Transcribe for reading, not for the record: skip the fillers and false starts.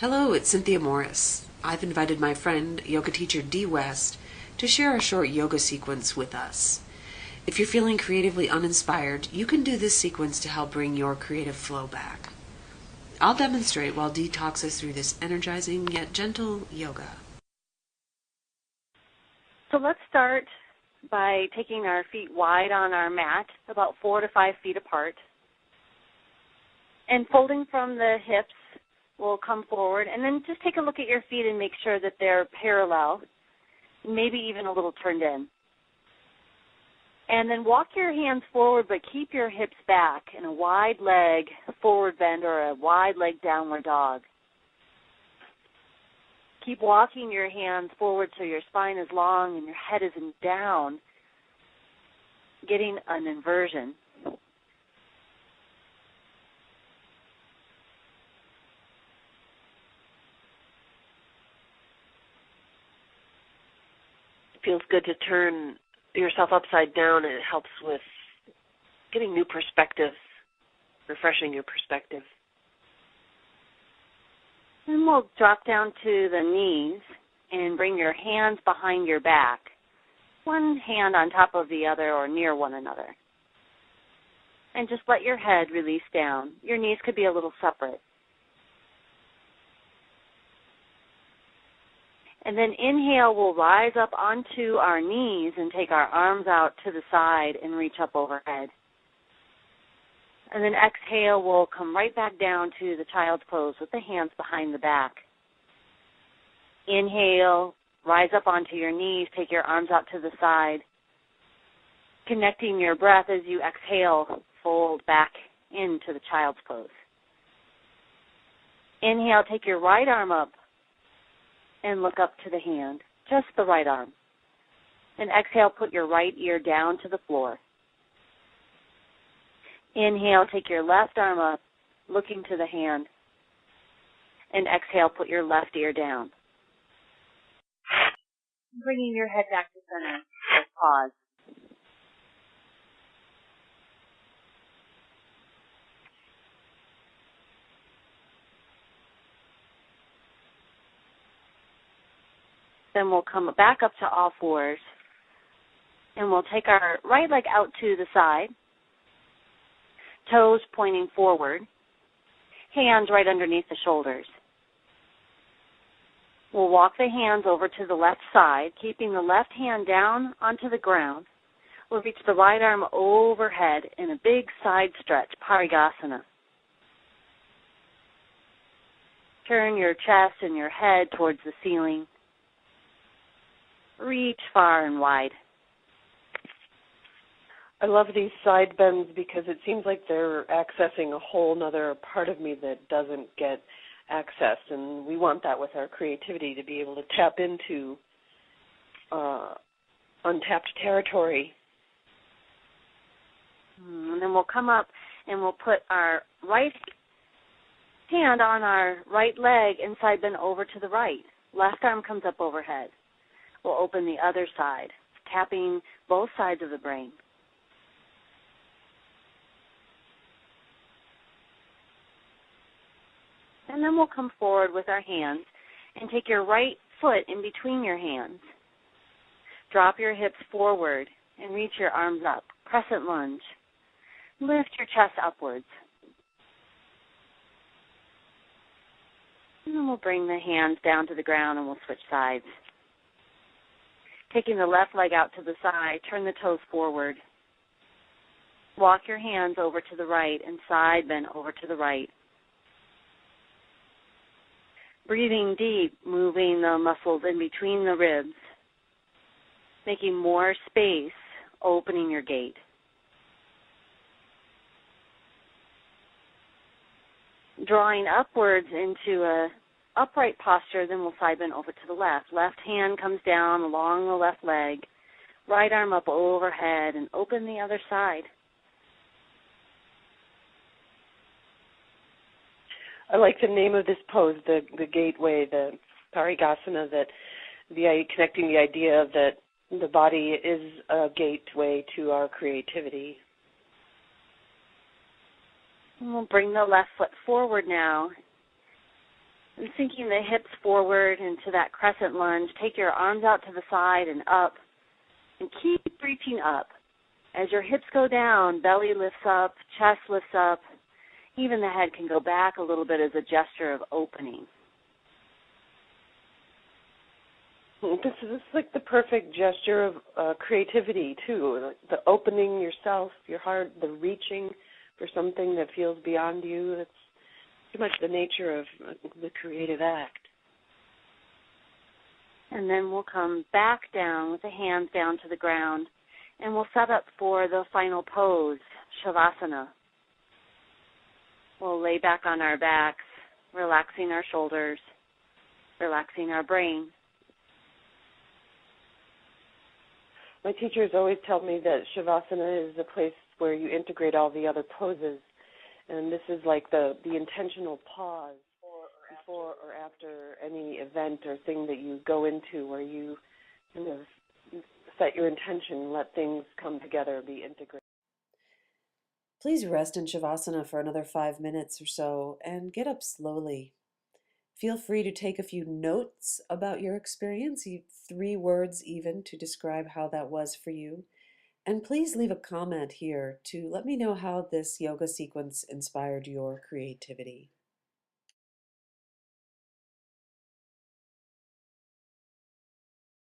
Hello, it's Cynthia Morris. I've invited my friend, yoga teacher Dee West, to share a short yoga sequence with us. If you're feeling creatively uninspired, you can do this sequence to help bring your creative flow back. I'll demonstrate while Dee talks us through this energizing yet gentle yoga. So let's start by taking our feet wide on our mat, about 4 to 5 feet apart. And folding from the hips, we'll come forward. And then just take a look at your feet and make sure that they're parallel, maybe even a little turned in. And then walk your hands forward, but keep your hips back in a wide leg forward bend or a wide leg downward dog. Keep walking your hands forward so your spine is long and your head is down, getting an inversion. It feels good to turn yourself upside down, and it helps with getting new perspective, refreshing your perspective. And we'll drop down to the knees and bring your hands behind your back, one hand on top of the other or near one another. And just let your head release down. Your knees could be a little separate. And then inhale, we'll rise up onto our knees and take our arms out to the side and reach up overhead. And then exhale, we'll come right back down to the child's pose with the hands behind the back. Inhale, rise up onto your knees, take your arms out to the side. Connecting your breath as you exhale, fold back into the child's pose. Inhale, take your right arm up and look up to the hand, just the right arm. And exhale, put your right ear down to the floor. Inhale, take your left arm up, looking to the hand. And exhale, put your left ear down. Bringing your head back to center. Pause. Then we'll come back up to all fours. And we'll take our right leg out to the side. Toes pointing forward, hands right underneath the shoulders. We'll walk the hands over to the left side, keeping the left hand down onto the ground. We'll reach the right arm overhead in a big side stretch, Parigasana. Turn your chest and your head towards the ceiling. Reach far and wide. I love these side bends because it seems like they're accessing a whole other part of me that doesn't get accessed, and we want that with our creativity, to be able to tap into untapped territory. And then we'll come up and we'll put our right hand on our right leg and side bend over to the right. Left arm comes up overhead. We'll open the other side, tapping both sides of the brain. And then we'll come forward with our hands and take your right foot in between your hands. Drop your hips forward and reach your arms up. Crescent lunge. Lift your chest upwards. And then we'll bring the hands down to the ground and we'll switch sides. Taking the left leg out to the side, turn the toes forward. Walk your hands over to the right and side bend over to the right. Breathing deep, moving the muscles in between the ribs, making more space, opening your gate. Drawing upwards into a upright posture, then we'll side bend over to the left. Left hand comes down along the left leg, right arm up overhead, and open the other side. I like the name of this pose, the gateway, the Parigasana, that connecting the idea that the body is a gateway to our creativity. And we'll bring the left foot forward now And sinking the hips forward into that crescent lunge, take your arms out to the side and up, and keep reaching up. As your hips go down, belly lifts up, chest lifts up. Even the head can go back a little bit as a gesture of opening. This is like the perfect gesture of creativity, too. The opening yourself, your heart, the reaching for something that feels beyond you. That's pretty much the nature of the creative act. And then we'll come back down with the hands down to the ground, and we'll set up for the final pose, Shavasana. We'll lay back on our backs, relaxing our shoulders, relaxing our brain. My teachers always tell me that Shavasana is a place where you integrate all the other poses, and this is like the intentional pause before or after any event or thing that you go into, where you kind of set your intention, let things come together, be integrated. Please rest in Shavasana for another 5 minutes or so and get up slowly. Feel free to take a few notes about your experience, 3 words even, to describe how that was for you. And please leave a comment here to let me know how this yoga sequence inspired your creativity.